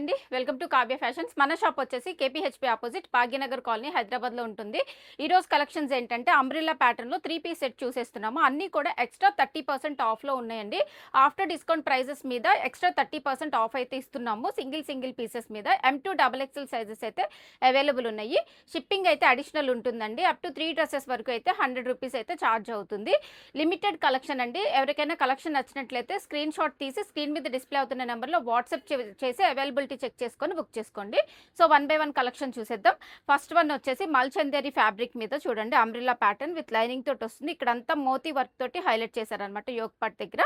అండి. Welcome to Kavya fashions. మన shop వచ్చేసి కేపీహెచ్పీ ఆపోజిట్ భాగ్యనగర్ కాలనీ హైదరాబాద్లో ఉంటుంది. ఈరోజు కలెక్షన్స్ ఏంటంటే అంబ్రిల్లా ప్యాటర్న్లో 3 పీస్ సెట్ చూసేస్తున్నాము. అన్నీ కూడా ఎక్స్ట్రా 30% ఆఫ్లో ఉన్నాయండి. ఆఫ్టర్ డిస్కౌంట్ ప్రైజెస్ మీద ఎక్స్ట్రా 30% ఆఫ్ అయితే ఇస్తున్నాము. సింగిల్ పీసెస్ మీద M2 XXL సైజెస్ అయితే అవైలబుల్ ఉన్నాయి. షిప్పింగ్ అయితే అడిషనల్ ఉంటుందండి. అప్ టు 3 డ్రెస్సెస్ వరకు అయితే 100 రూపీస్ అయితే ఛార్జ్ అవుతుంది. లిమిటెడ్ కలెక్షన్ అండి. ఎవరికైనా కలెక్షన్ నచ్చినట్లయితే స్క్రీన్ షాట్ తీసి స్క్రీన్ మీద డిస్ప్లే అవుతున్న నెంబర్లో వాట్సాప్ చేసి అవైలబిలిటీ చెక్ చేసుకొని బుక్ చేసుకోండి. సో 1 by 1 కలెక్షన్ చూసేద్దాం. ఫస్ట్ వన్ వచ్చేసి మల్చందేరి ఫ్యాబ్రిక్ మీద చూడండి, అంబ్రిల్లా ప్యాటర్న్ విత్ లైనింగ్ తోటి వస్తుంది. ఇక్కడంతా మోతీ వర్క్ తోటి హైలైట్ చేశారనమాట యోక్ పార్ట్ దగ్గర.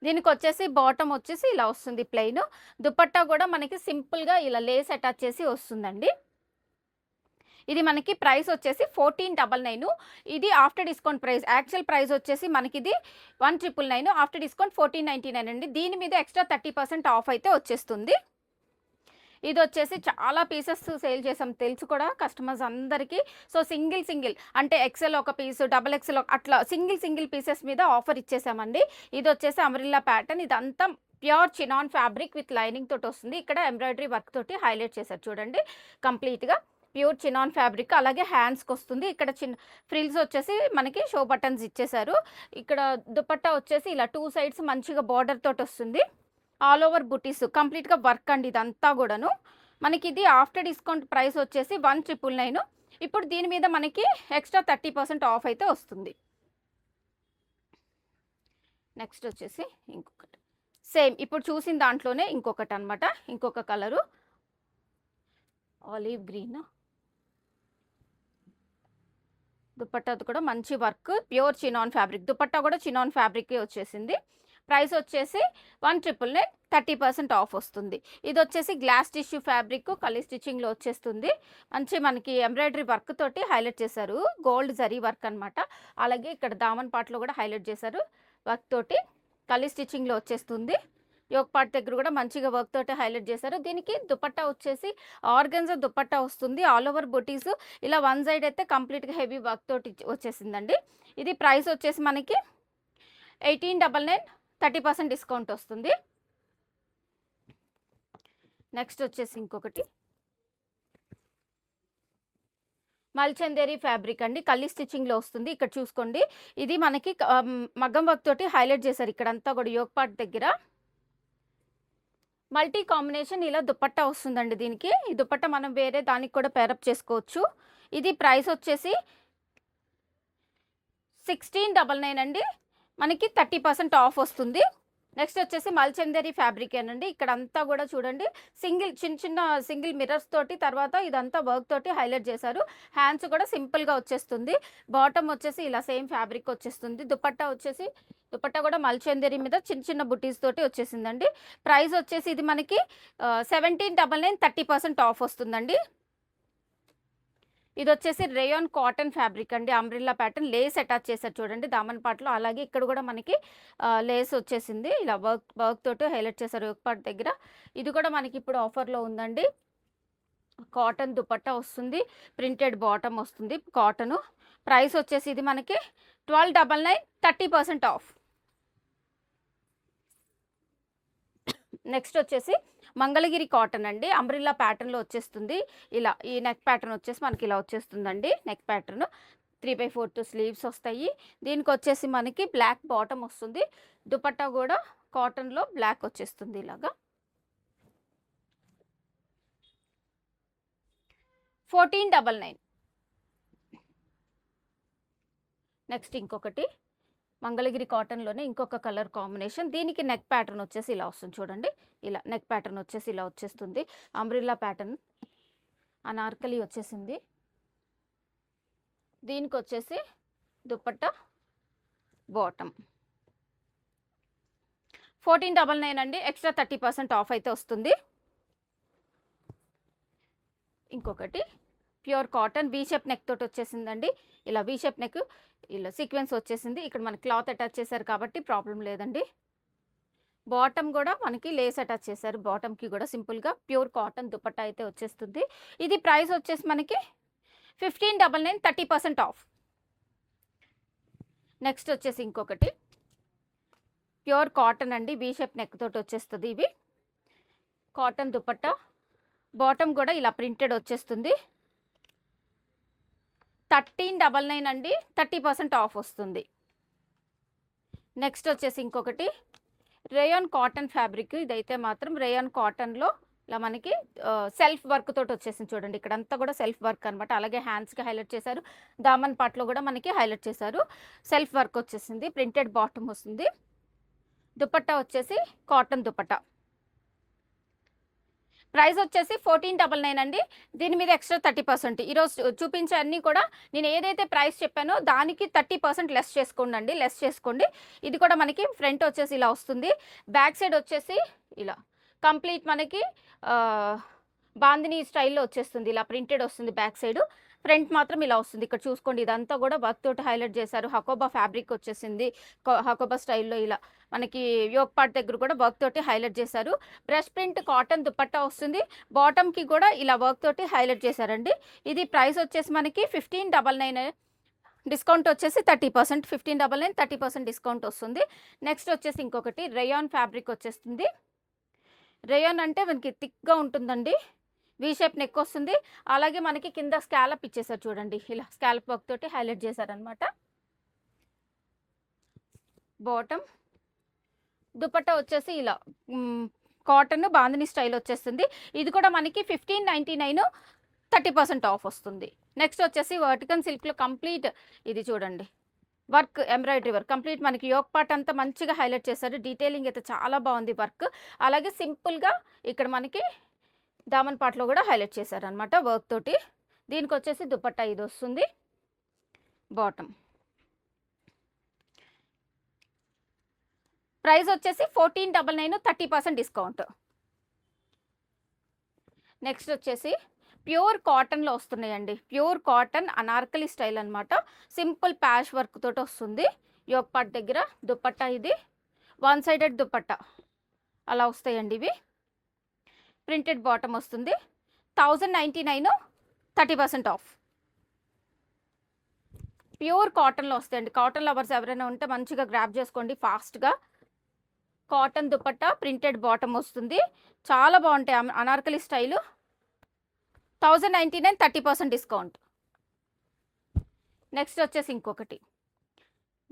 దీనికి వచ్చేసి బాటమ్ వచ్చేసి ఇలా వస్తుంది ప్లెయిన్. దుపట్టా కూడా మనకి సింపుల్గా ఇలా లేస్ అటాచ్ చేసి వస్తుందండి. ఇది మనకి ప్రైస్ వచ్చేసి 1499. ఇది after discount price. Actual price వచ్చేసి మనకి ఇది 1999, ఆఫ్టర్ డిస్కౌంట్ 1499 అండి. దీని మీద ఎక్స్ట్రా 30% ఆఫ్ అయితే వచ్చేస్తుంది. ఇది వచ్చేసి చాలా పీసెస్ సేల్ చేసాం, తెలుసు కూడా కస్టమర్స్ అందరికీ. సో సింగిల్ అంటే ఎక్సెల్ ఒక పీసు, డబల్ ఎక్సెల్ అట్లా సింగిల్ పీసెస్ మీద ఆఫర్ ఇచ్చేసామండి. ఇది వచ్చేసి అంబ్రిల్లా ప్యాటర్న్. ఇదంతా pure chinon fabric with lining తోటి వస్తుంది. ఇక్కడ ఎంబ్రాయిడరీ వర్క్ తోటి హైలైట్ చేశారు చూడండి కంప్లీట్గా. Pure chinon fabric. అలాగే హ్యాండ్స్కి వస్తుంది. ఇక్కడ చిన్న ఫ్రిల్స్ వచ్చేసి మనకి షో బటన్స్ ఇచ్చేసారు. ఇక్కడ దుపట్టా వచ్చేసి ఇలా 2 సైడ్స్ మంచిగా బార్డర్ తోటి వస్తుంది. ఆల్ ఓవర్ బుటీస్ కంప్లీట్గా వర్క్ అండి ఇదంతా కూడాను. మనకి ఇది ఆఫ్టర్ డిస్కౌంట్ ప్రైస్ వచ్చేసి 1999. ఇప్పుడు దీని మీద మనకి ఎక్స్ట్రా 30% ఆఫ్ అయితే వస్తుంది. నెక్స్ట్ వచ్చేసి ఇంకొకటి సేమ్ ఇప్పుడు చూసిన దాంట్లోనే ఇంకొకటి అనమాట, ఇంకొక కలరు ఆలివ్ గ్రీన్. దుపట్టాది కూడా మంచి work, pure chinon fabric. Dupatta కూడా చినాన్ ఫ్యాబ్రిక్ వచ్చేసింది. ప్రైస్ వచ్చేసి 1999, 30% ఆఫ్ వస్తుంది. ఇది వచ్చేసి గ్లాస్ టిష్యూ ఫ్యాబ్రిక్, కలీ స్టిచ్చింగ్లో వచ్చేస్తుంది. మంచి మనకి ఎంబ్రాయిడరీ వర్క్ తోటి హైలైట్ చేశారు, గోల్డ్ జరీ వర్క్ అనమాట. అలాగే ఇక్కడ దామన్ పార్ట్లో కూడా హైలైట్ చేశారు వర్క్ తోటి, కలీ స్టిచ్చింగ్లో వచ్చేస్తుంది. యోక్ పార్ట్ దగ్గర కూడా మంచిగా వర్క్ తోటి హైలైట్ చేశారు. దీనికి దుపట్టా వచ్చేసి ఆర్గన్జా దుపట్టా వస్తుంది. ఆల్ ఓవర్ బుటీస్ ఇలా వన్ సైడ్ అయితే కంప్లీట్గా హెవీ వర్క్ తోటి వచ్చేసిందండి. ఇది ప్రైస్ వచ్చేసి మనకి 1899, 30% డిస్కౌంట్ వస్తుంది. నెక్స్ట్ వచ్చేసి ఇంకొకటి మల్చందేరి ఫ్యాబ్రిక్ అండి, కల్లీ స్టిచ్చింగ్లో వస్తుంది. ఇక్కడ చూసుకోండి, ఇది మనకి మగ్గం వర్క్ తోటి హైలైట్ చేశారు. ఇక్కడంతా కూడా యోక్ పార్ట్ దగ్గర మల్టీ కాంబినేషన్ ఇలా దుపట్టా వస్తుందండి. దీనికి ఈ దుపట్టా మనం వేరే దానికి కూడా పేరప్ చేసుకోవచ్చు. ఇది ప్రైస్ వచ్చేసి 1699 అండి. మనకి 30% ఆఫ్ వస్తుంది. నెక్స్ట్ వచ్చేసి మల్చందేరి ఫ్యాబ్రిక్ ఏనండి. ఇక్కడ అంతా కూడా చూడండి చిన్న సింగిల్ మిర్రర్స్ తోటి, తర్వాత ఇదంతా వర్క్ తోటి హైలైట్ చేశారు. హ్యాండ్స్ కూడా సింపుల్గా వచ్చేస్తుంది. బాటమ్ వచ్చేసి ఇలా సేమ్ ఫ్యాబ్రిక్ వచ్చేస్తుంది. దుపట్టా కూడా మల్చందేరి మీద చిన్న బుటీస్ తోటి వచ్చేసిందండి. ప్రైస్ వచ్చేసి ఇది మనకి 1799, 30% ఆఫ్ వస్తుందండి. ఇది వచ్చేసి రేయాన్ కాటన్ ఫ్యాబ్రిక్ అండి, అంబ్రిల్లా ప్యాటర్న్. లేస్ అటాచ్ చేశారు చూడండి దామన్ పార్ట్లో. అలాగే ఇక్కడ కూడా మనకి లేస్ వచ్చేసింది, ఇలా వర్క్ తోటి హైలైట్ చేశారు యోక్ పార్ట్ దగ్గర. ఇది కూడా మనకి ఇప్పుడు ఆఫర్లో ఉందండి. కాటన్ దుపట్టా వస్తుంది, ప్రింటెడ్ బాటమ్ వస్తుంది కాటను. ప్రైస్ వచ్చేసి ఇది మనకి 1299, 30% ఆఫ్. నెక్స్ట్ వచ్చేసి మంగళగిరి కాటన్ అండి, అంబ్రిల్లా ప్యాటర్న్లో వచ్చేస్తుంది. ఇలా ఈ నెక్ ప్యాటర్న్ వచ్చేసి మనకి ఇలా వచ్చేస్తుందండి. నెక్ ప్యాటర్న్ 3/4 స్లీవ్స్ వస్తాయి. దీనికి వచ్చేసి మనకి బ్లాక్ బాటమ్ వస్తుంది. దుపట్టా కూడా కాటన్లో బ్లాక్ వచ్చేస్తుంది ఇలాగా. 1499. నెక్స్ట్ ఇంకొకటి మంగళగిరి కాటన్లోనే ఇంకొక కలర్ కాంబినేషన్. దీనికి నెక్ ప్యాటర్న్ వచ్చేసి ఇలా వస్తుంది చూడండి. ఇలా నెక్ ప్యాటర్న్ వచ్చేసి ఇలా వచ్చేస్తుంది. అంబ్రిల్లా ప్యాటర్న్ అనార్కలి వచ్చేసింది. దీనికి వచ్చేసి దుపట్టా బాటమ్ 1499 అండి. ఎక్స్ట్రా 30% ఆఫ్ అయితే వస్తుంది. ఇంకొకటి pure cotton V shape neck తోటి వచ్చేసిందండి. ఇలా వీ షేప్ నెక్, ఇలా సీక్వెన్స్ వచ్చేసింది. ఇక్కడ మనకి క్లాత్ అటాచ్ చేశారు కాబట్టి ప్రాబ్లం లేదండి. బాటమ్ కూడా మనకి లేస్ అటాచ్ చేశారు. బాటమ్కి కూడా సింపుల్గా ప్యూర్ కాటన్ దుపట్టా అయితే వచ్చేస్తుంది. ఇది ప్రైస్ వచ్చేసి మనకి 1599, 30% ఆఫ్. నెక్స్ట్ వచ్చేసి ఇంకొకటి ప్యూర్ కాటన్ అండి, వీ షేప్ నెక్ తోటి వచ్చేస్తుంది. ఇవి కాటన్ దుపట్టా, బాటమ్ కూడా ఇలా ప్రింటెడ్ వచ్చేస్తుంది. 1399 అండి, 30% ఆఫ్ వస్తుంది. నెక్స్ట్ వచ్చేసి ఇంకొకటి రేయాన్ కాటన్ ఫ్యాబ్రిక్. ఇదైతే మాత్రం రేయాన్ కాటన్లో ఇలా మనకి సెల్ఫ్ వర్క్ తోటి వచ్చేసింది చూడండి. ఇక్కడంతా కూడా సెల్ఫ్ వర్క్ అనమాట. అలాగే హ్యాండ్స్కి హైలైట్ చేశారు, దామన్ పార్ట్లో కూడా మనకి హైలైట్ చేశారు. సెల్ఫ్ వర్క్ వచ్చేసింది, ప్రింటెడ్ బాటమ్ వస్తుంది. దుపట్టా వచ్చేసి కాటన్ దుపట్టా. ప్రైస్ వచ్చేసి 1499 అండి. దీని మీద ఎక్స్ట్రా 30%. ఈరోజు చూపించే అన్నీ కూడా నేను ఏదైతే ప్రైస్ చెప్పానో దానికి 30% లెస్ చేసుకోండి, లెస్ చేసుకోండి. ఇది కూడా మనకి ఫ్రంట్ వచ్చేసి ఇలా వస్తుంది, బ్యాక్ సైడ్ వచ్చేసి ఇలా కంప్లీట్ మనకి బాందిని స్టైల్లో వచ్చేస్తుంది. ఇలా ప్రింటెడ్ వస్తుంది బ్యాక్ సైడ్, ఫ్రంట్ మాత్రం ఇలా వస్తుంది. ఇక్కడ చూసుకోండి, ఇదంతా కూడా వర్క్ తోటి హైలైట్ చేశారు. హకోబా ఫ్యాబ్రిక్ వచ్చేసింది, హకోబా స్టైల్లో ఇలా మనకి యోక్ పార్ట్ దగ్గర కూడా వర్క్ తోటి హైలైట్ చేశారు. బ్రష్ ప్రింట్ కాటన్ దుపట్టా వస్తుంది, బాటమ్కి కూడా ఇలా వర్క్ తోటి హైలైట్ చేశారండి. ఇది ప్రైస్ వచ్చేసి మనకి 1599, డిస్కౌంట్ వచ్చేసి 30%. 1599, 30% డిస్కౌంట్ వస్తుంది. నెక్స్ట్ వచ్చేసి ఇంకొకటి రేయాన్ ఫ్యాబ్రిక్ వచ్చేస్తుంది. రేయాన్ అంటే మనకి థిక్గా ఉంటుందండి, వీ షేప్ నెక్ వస్తుంది. అలాగే మనకి కింద స్కాలప్ ఇచ్చేసారు చూడండి, ఇలా స్కాలప్ వర్క్ తోటి హైలైట్ చేశారనమాట. బాటమ్ దుపట్టా వచ్చేసి ఇలా కాటన్ బాందిని స్టైల్ వచ్చేస్తుంది. ఇది కూడా మనకి 1599, 30% ఆఫ్ వస్తుంది. నెక్స్ట్ వచ్చేసి వర్టికల్ సిల్క్లో కంప్లీట్ ఇది చూడండి, వర్క్ ఎంబ్రాయిడరీ వర్క్ కంప్లీట్ మనకి యోక్ పార్ట్ అంతా మంచిగా హైలైట్ చేశారు. డీటెయిలింగ్ అయితే చాలా బాగుంది వర్క్. అలాగే సింపుల్గా ఇక్కడ మనకి దామన్ పార్ట్లో కూడా హైలైట్ చేశారనమాట వర్క్ తోటి. దీనికి వచ్చేసి దుపట్టా ఇది వస్తుంది, బాటమ్. ప్రైస్ వచ్చేసి 1499, 30% డిస్కౌంట్. నెక్స్ట్ వచ్చేసి ప్యూర్ కాటన్లో వస్తున్నాయండి. ప్యూర్ కాటన్ అనార్కలి స్టైల్ అనమాట. సింపుల్ ప్యాచ్ వర్క్ తోటి వస్తుంది యోక్ పార్ట్ దగ్గర. దుపట్టా ఇది వన్ సైడెడ్ దుపట్టా అలా వస్తాయండి. ఇవి ప్రింటెడ్ బాటమ్ వస్తుంది. 1099, 30% ఆఫ్. ప్యూర్ కాటన్లో వస్తాయండి. కాటన్ లవర్స్ ఎవరైనా ఉంటే మంచిగా గ్రాప్ చేసుకోండి ఫాస్ట్గా. కాటన్ దుపట్టా, ప్రింటెడ్ బాటమ్ వస్తుంది, చాలా బాగుంటాయి అనార్కలి స్టైలు. 1099, 30% డిస్కౌంట్. నెక్స్ట్ వచ్చేసి ఇంకొకటి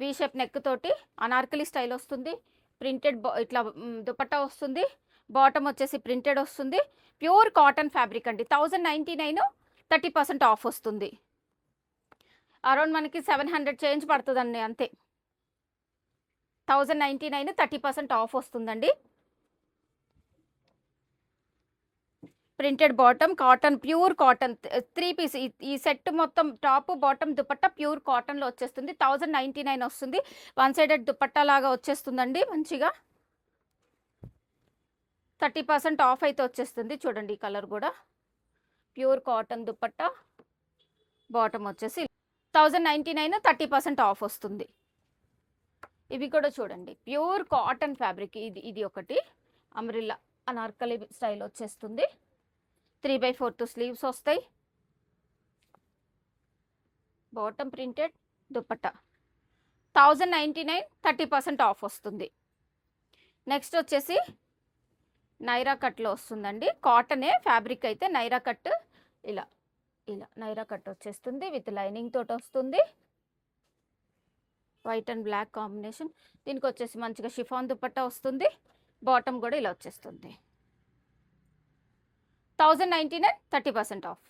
వీ షేప్ నెక్ తోటి అనార్కలి స్టైల్ వస్తుంది, ప్రింటెడ్ ఇట్లా దుపట్టా వస్తుంది, బాటమ్ వచ్చేసి ప్రింటెడ్ వస్తుంది. ప్యూర్ కాటన్ ఫ్యాబ్రిక్ అండి. 1099, 30% ఆఫ్ వస్తుంది. అరౌండ్ మనకి 700 చేంజ్ పడుతుందండి అంతే. 1099, 30% ఆఫ్ వస్తుందండి. Printed bottom, cotton, pure cotton 3 piece. ఈ సెట్ మొత్తం టాప్ బాటమ్ దుపట్టా ప్యూర్ కాటన్లో వచ్చేస్తుంది. 1099 వస్తుంది. వన్ సైడెడ్ దుపట్టా లాగా వచ్చేస్తుందండి మంచిగా. 30% ఆఫ్ అయితే వచ్చేస్తుంది చూడండి. ఈ కలర్ కూడా ప్యూర్ కాటన్ దుపట్టా, బాటమ్ వచ్చేసి 1099, 30% ఆఫ్ వస్తుంది. ఇవి కూడా చూడండి ప్యూర్ కాటన్ ఫ్యాబ్రిక్. ఇది ఒకటి అమ్రిల్లా అనార్కలి స్టైల్ వచ్చేస్తుంది. 3/4 స్లీవ్స్ వస్తాయి, బాటమ్ ప్రింటెడ్, దుపట్టా. 1099, 30% ఆఫ్ వస్తుంది. నెక్స్ట్ వచ్చేసి నైరా కట్లో వస్తుందండి. కాటనే ఫ్యాబ్రిక్ అయితే నైరా కట్ ఇలా నైరా కట్ వచ్చేస్తుంది. విత్ లైనింగ్ తోటి వస్తుంది. White and black combination. దీనికి వచ్చేసి మంచిగా షిఫాన్ దుపట్టా వస్తుంది. బాటమ్ కూడా ఇలా వచ్చేస్తుంది. 1099, 30% ఆఫ్.